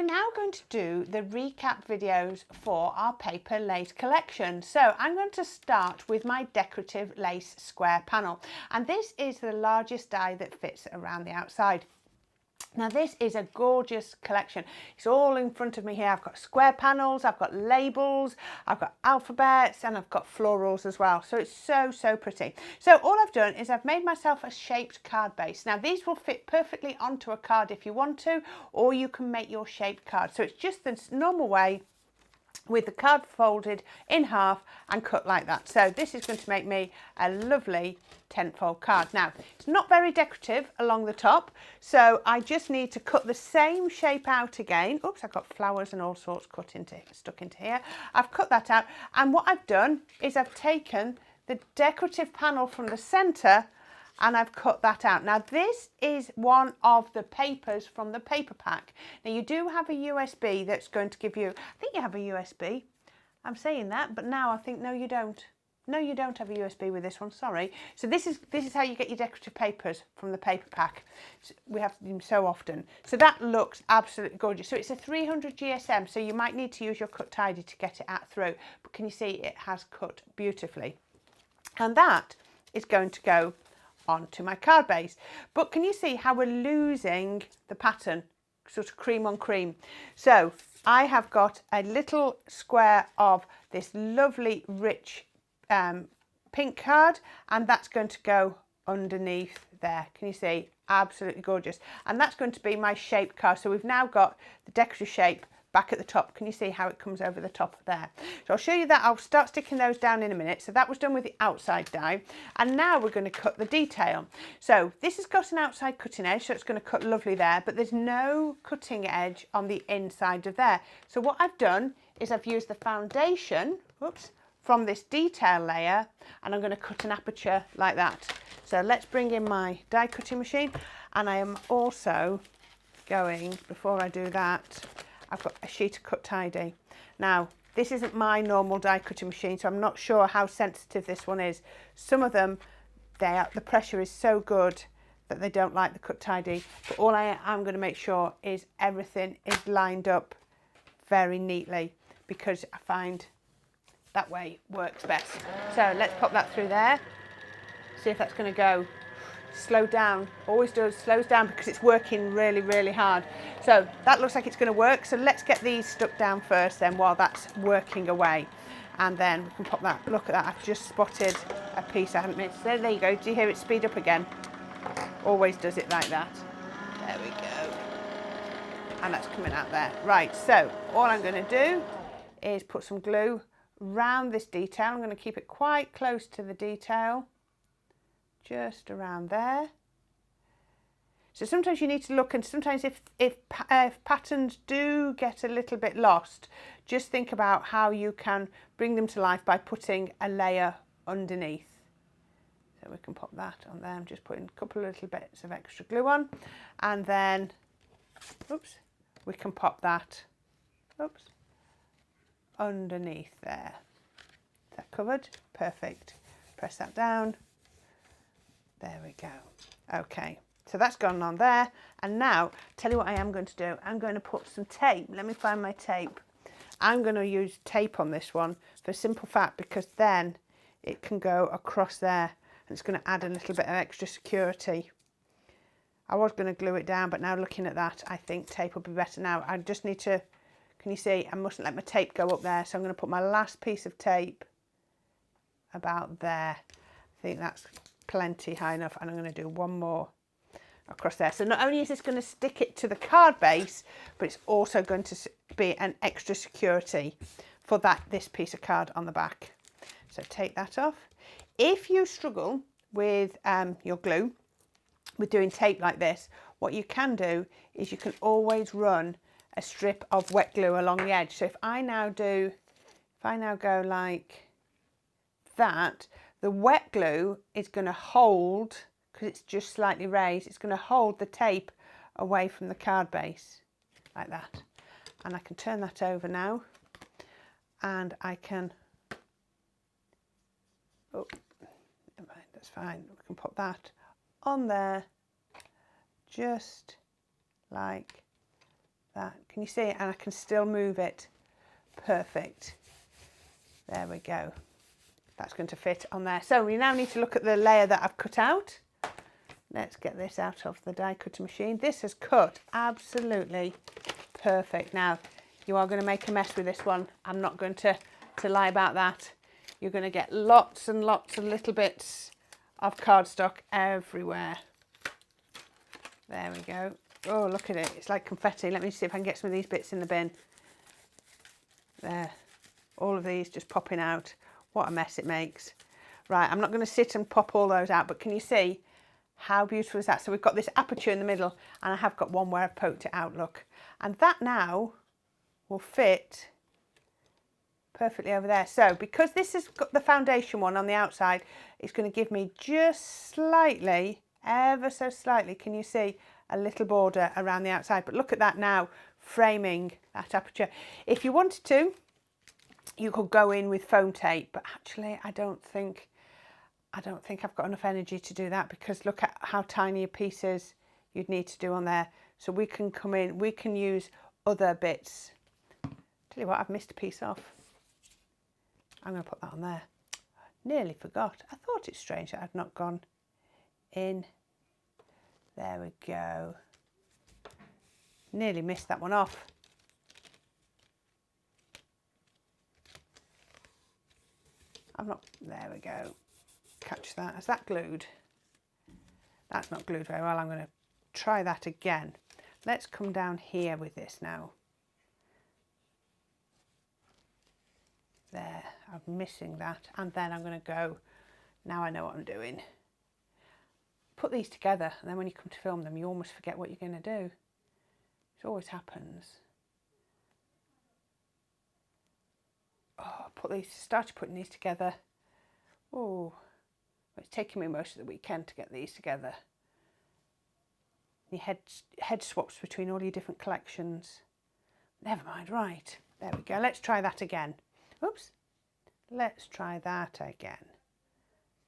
now going to do the recap videos for our paper lace collection. So I'm going to start with my decorative lace square panel, and this is the largest die that fits around the outside. Now this is a gorgeous collection. It's all in front of me here. I've got square panels, I've got labels, I've got alphabets, and I've got florals as well. So it's so pretty. So all I've done is I've made myself a shaped card base. Now these will fit perfectly onto a card if you want to, or you can make your shaped card. So it's just the normal way, with the card folded in half and cut like that. So this is going to make me a lovely 10-fold card. Now it's not very decorative along the top, so I just need to cut the same shape out again. Oops, I've got flowers and all sorts stuck into here. I've cut that out, and what I've done is I've taken the decorative panel from the center and I've cut that out. Now this is one of the papers from the paper pack. Now you do have a USB that's going to give you, I think you have a USB. I'm saying that, but now I think no you don't. No, you don't have a USB with this one, sorry. So this is how you get your decorative papers from the paper pack. So we have them so often. So that looks absolutely gorgeous. So it's a 300 GSM, so you might need to use your cut tidy to get it out through. But can you see it has cut beautifully? And that is going to go onto my card base. But can you see how we're losing the pattern, sort of cream on cream? So I have got a little square of this lovely rich pink card, and that's going to go underneath there. Can you see? Absolutely gorgeous. And that's going to be my shape card. So we've now got the decorative shape back at the top. Can you see how it comes over the top there? So I'll show you that. I'll start sticking those down in a minute. So that was done with the outside die, and now we're going to cut the detail. So this has got an outside cutting edge, so it's going to cut lovely there, but there's no cutting edge on the inside of there. So what I've done is I've used the foundation, whoops, from this detail layer, and I'm going to cut an aperture like that. So let's bring in my die cutting machine, and I am also going, before I do that, I've got a sheet of cut tidy. Now this isn't my normal die cutting machine, so I'm not sure how sensitive this one is. Some of them, the pressure is so good that they don't like the cut tidy, but all I am going to make sure is everything is lined up very neatly, because I find that way works best. So let's pop that through there, see if that's going to go. Slow down, always does, slows down because it's working really hard. So that looks like it's going to work. So let's get these stuck down first then while that's working away, and then we can pop that. Look at that, I've just spotted a piece I hadn't missed. There you go. Do you hear it speed up again? Always does it like that. There we go. And that's coming out there. Right, so all I'm going to do is put some glue around this detail. I'm going to keep it quite close to the detail, just around there. So sometimes you need to look, and sometimes if patterns do get a little bit lost, just think about how you can bring them to life by putting a layer underneath. So we can pop that on there. I'm just putting a couple of little bits of extra glue on, and then, oops, we can pop that, oops, underneath there. Is that covered? Perfect. Press that down. There we go. Okay, so that's gone on there, and now tell you what I am going to do. I'm going to put some tape. Let me find my tape. I'm going to use tape on this one for simple fact, because then it can go across there and it's going to add a little bit of extra security. I was going to glue it down, but now looking at that, I think tape will be better. Now I just need to, can you see, I mustn't let my tape go up there, so I'm going to put my last piece of tape about there. I think that's plenty high enough, and I'm going to do one more across there. So not only is this going to stick it to the card base, but it's also going to be an extra security for this piece of card on the back. So take that off. If you struggle with your glue, with doing tape like this, what you can do is you can always run a strip of wet glue along the edge. So if I now go like that, the wet glue is going to hold, because it's just slightly raised, it's going to hold the tape away from the card base like that. And I can turn that over now, and I can, oh, never mind, that's fine. We can put that on there, just like that. Can you see it? And I can still move it. Perfect. There we go. That's going to fit on there. So we now need to look at the layer that I've cut out. Let's get this out of the die cutter machine. This has cut absolutely perfect. Now, you are going to make a mess with this one. I'm not going to lie about that. You're going to get lots and lots of little bits of cardstock everywhere. There we go. Oh, look at it. It's like confetti. Let me see if I can get some of these bits in the bin. There. All of these just popping out. What a mess it makes. Right, I'm not going to sit and pop all those out, but can you see how beautiful is that? So we've got this aperture in the middle, and I have got one where I've poked it out, look. And that now will fit perfectly over there. So because this has got the foundation one on the outside, it's going to give me just slightly, ever so slightly, can you see, a little border around the outside. But look at that now, framing that aperture. If you wanted to, you could go in with foam tape, but actually I don't think I've got enough energy to do that, because look at how tiny a pieces you'd need to do on there. So we can come in, we can use other bits. Tell you what, I've missed a piece off. I'm going to put that on there. Nearly forgot. I thought it's strange that I'd not gone in. There we go. Nearly missed that one off. There we go. Catch that. Is that glued? That's not glued very well. I'm going to try that again. Let's come down here with this now. There, I'm missing that. And then I'm going to go, now I know what I'm doing. Put these together, and then when you come to film them, you almost forget what you're going to do. It always happens. Oh, started putting these together. Oh, it's taking me most of the weekend to get these together. Your head swaps between all your different collections. Never mind, right. There we go. Let's try that again. Oops. Let's try that again.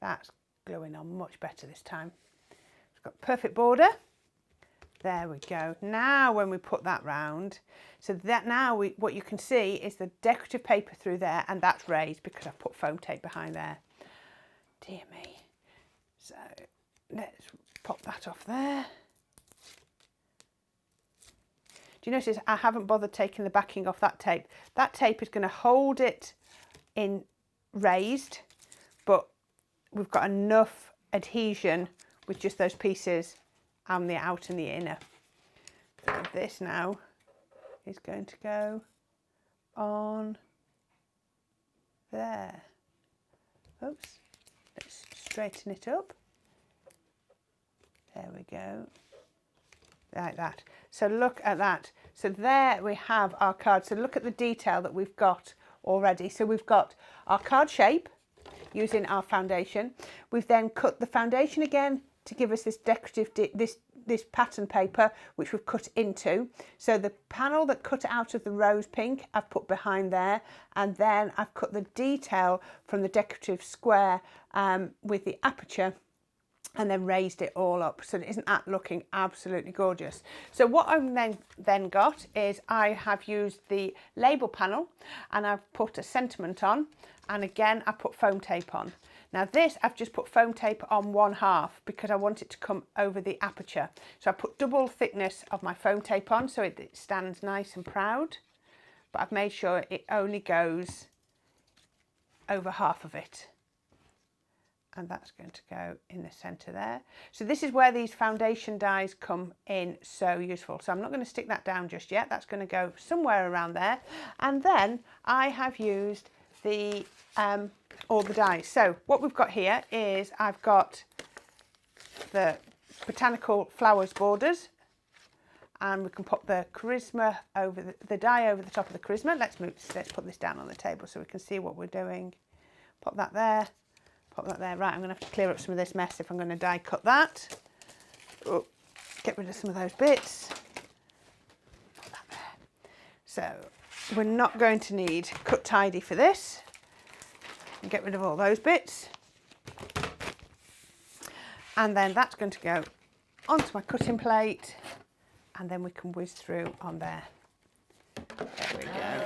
That's gluing on much better this time. It's got perfect border. There we go. Now when we put that round, so that now what you can see is the decorative paper through there, and that's raised because I've put foam tape behind there. Dear me. So let's pop that off there. Do you notice I haven't bothered taking the backing off that tape? That tape is going to hold it in raised, but we've got enough adhesion with just those pieces and the out and the inner. So this now is going to go on there. Oops, let's straighten it up. There we go. Like that. So look at that. So there we have our card. So look at the detail that we've got already. So we've got our card shape using our foundation. We've then cut the foundation again to give us this decorative, this pattern paper, which we've cut into. So the panel that cut out of the rose pink, I've put behind there. And then I've cut the detail from the decorative square with the aperture, and then raised it all up. So isn't that looking absolutely gorgeous? So what I've then got is I have used the label panel, and I've put a sentiment on, and again I put foam tape on. Now this, I've just put foam tape on one half because I want it to come over the aperture. So I put double thickness of my foam tape on so it stands nice and proud, but I've made sure it only goes over half of it. And that's going to go in the centre there. So this is where these foundation dies come in so useful. So I'm not going to stick that down just yet. That's going to go somewhere around there. And then I have used the all the dies. So what we've got here is I've got the botanical flowers borders, and we can pop the charisma over the die over the top of the charisma. Let's put this down on the table so we can see what we're doing. Pop that there. Pop that there. Right, I'm going to have to clear up some of this mess if I'm going to die cut that. Oh, get rid of some of those bits. Put that there. So we're not going to need cut tidy for this. And get rid of all those bits. And then that's going to go onto my cutting plate. and then we can whiz through on there. There we go.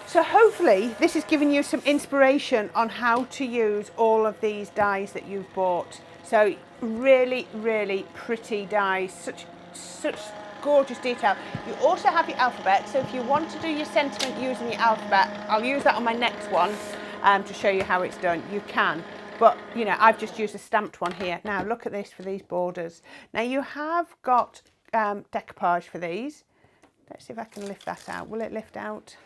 So hopefully this is giving you some inspiration on how to use all of these dies that you've bought. So really, really pretty dies, such gorgeous detail. You also have your alphabet, so if you want to do your sentiment using your alphabet, I'll use that on my next one to show you how it's done. You can, but you know, I've just used a stamped one here. Now look at this for these borders. Now you have got decoupage for these. Let's see if I can lift that out. Will it lift out?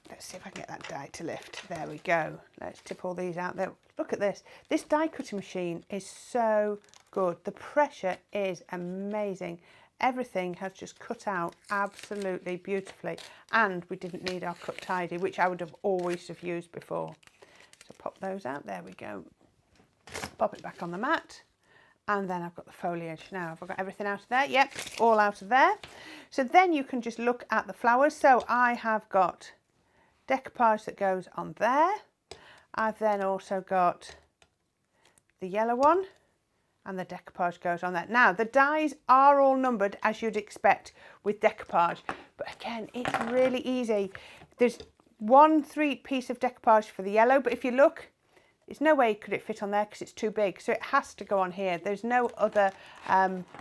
Let's see if I can get that die to lift. There we go. Let's tip all these out there. Look at this. This die cutting machine is so good. The pressure is amazing. Everything has just cut out absolutely beautifully. And we didn't need our cut tidy, which I would have always have used before. So pop those out. There we go. Pop it back on the mat. And then I've got the foliage. Now, have I got everything out of there? Yep, all out of there. So then you can just look at the flowers. So I have got decoupage that goes on there. I've then also got the yellow one, and the decoupage goes on there. Now, the dies are all numbered as you'd expect with decoupage, but again, it's really easy. There's 1 piece of decoupage for the yellow, but if you look, there's no way could it fit on there because it's too big, so it has to go on here. There's no other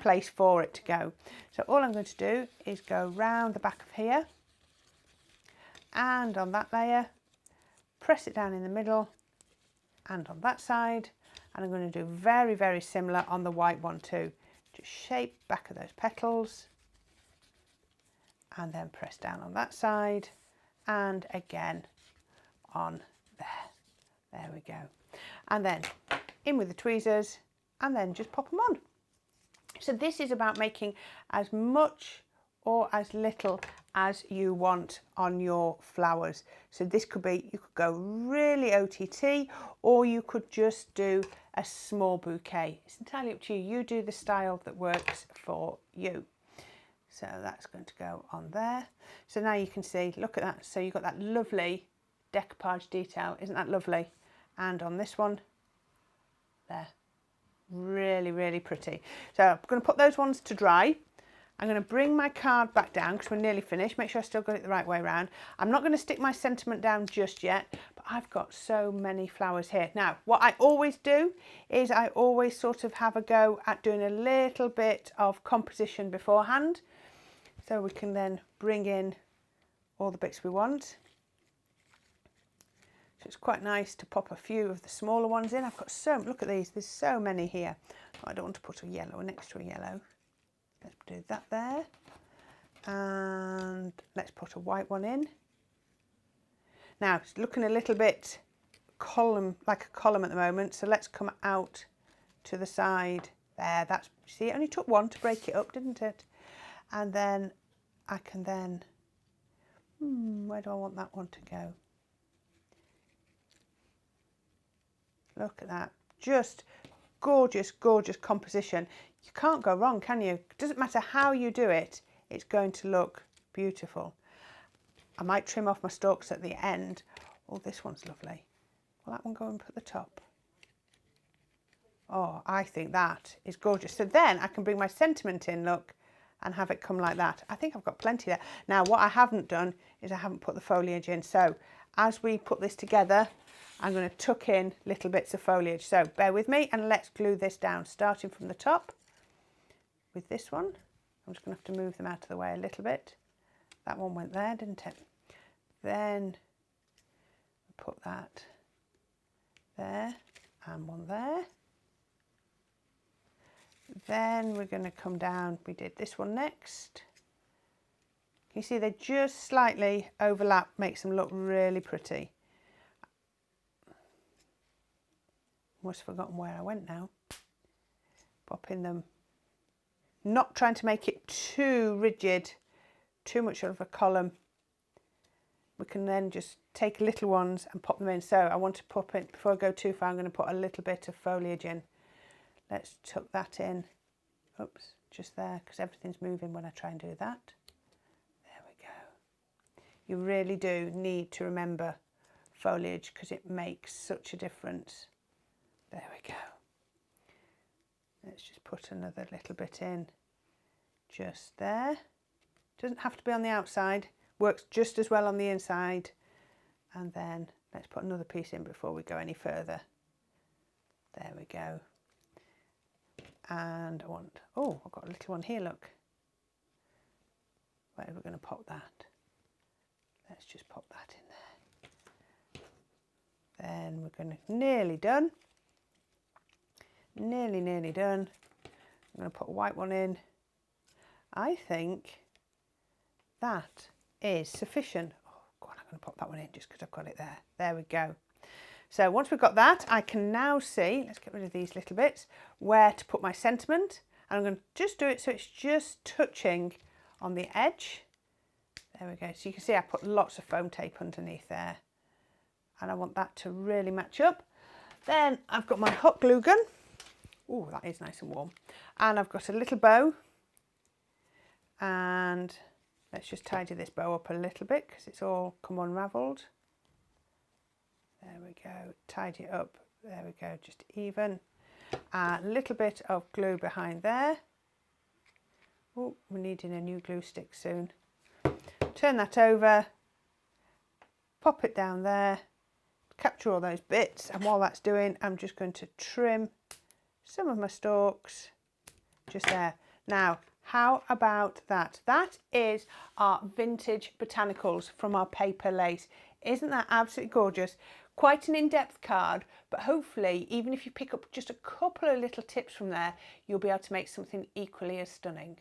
place for it to go. So all I'm going to do is go round the back of here, and on that layer, press it down in the middle, and on that side, and I'm going to do very, very similar on the white one too. Just shape back of those petals, and then press down on that side, and again on there. There we go. And then in with the tweezers, and then just pop them on. So this is about making as much or as little as you want on your flowers. So this could be, you could go really OTT, or you could just do a small bouquet. It's entirely up to you. You do the style that works for you. So that's going to go on there. So now you can see, look at that. So you've got that lovely decoupage detail. Isn't that lovely? And on this one, there. Really, really pretty. So I'm going to put those ones to dry. I'm going to bring my card back down because we're nearly finished. Make sure I still got it the right way around. I'm not going to stick my sentiment down just yet, but I've got so many flowers here. Now, what I always do is I always sort of have a go at doing a little bit of composition beforehand, so we can then bring in all the bits we want. So it's quite nice to pop a few of the smaller ones in. I've got so, look at these, there's so many here. I don't want to put a yellow next to a yellow. Let's do that there. And let's put a white one in. Now, it's looking a little bit column, like a column at the moment. So let's come out to the side there. That's, see, it only took one to break it up, didn't it? And then I can then, where do I want that one to go? Look at that, just gorgeous, gorgeous composition. You can't go wrong, can you? It doesn't matter how you do it, it's going to look beautiful. I might trim off my stalks at the end. Oh, this one's lovely. Will that one go and put the top? Oh, I think that is gorgeous. So then I can bring my sentiment in, look, and have it come like that. I think I've got plenty there. Now, what I haven't done is I haven't put the foliage in. So as we put this together, I'm going to tuck in little bits of foliage. So bear with me and let's glue this down, starting from the top with this one. I'm just going to have to move them out of the way a little bit. That one went there, didn't it? Then put that there and one there. Then we're going to come down. We did this one next. You see they just slightly overlap, makes them look really pretty. Almost forgotten where I went now. Popping them, not trying to make it too rigid, too much of a column. We can then just take little ones and pop them in. So I want to pop it, before I go too far, I'm going to put a little bit of foliage in. Let's tuck that in. Oops, just there, because everything's moving when I try and do that. There we go. You really do need to remember foliage because it makes such a difference. There we go. Let's just put another little bit in just there. Doesn't have to be on the outside, works just as well on the inside. And then let's put another piece in before we go any further. There we go. And I want, oh, I've got a little one here, look. Where are we going to pop that? Let's just pop that in there. Then we're going to, nearly done. Nearly done. I'm going to put a white one in. I think that is sufficient. Oh, God, I'm going to pop that one in just because I've got it there. There we go. So once we've got that, I can now see, let's get rid of these little bits, where to put my sentiment. And I'm going to just do it so it's just touching on the edge. There we go. So you can see I put lots of foam tape underneath there. And I want that to really match up. Then I've got my hot glue gun. Oh, that is nice and warm. And I've got a little bow. And let's just tidy this bow up a little bit because it's all come unravelled. There we go, tidy it up, there we go, just even. A little bit of glue behind there. Oh, we're needing a new glue stick soon. Turn that over, pop it down there, capture all those bits, and while that's doing, I'm just going to trim some of my stalks just there. Now, how about that? That is our vintage botanicals from our paper lace. Isn't that absolutely gorgeous? Quite an in-depth card, but hopefully, even if you pick up just a couple of little tips from there, you'll be able to make something equally as stunning.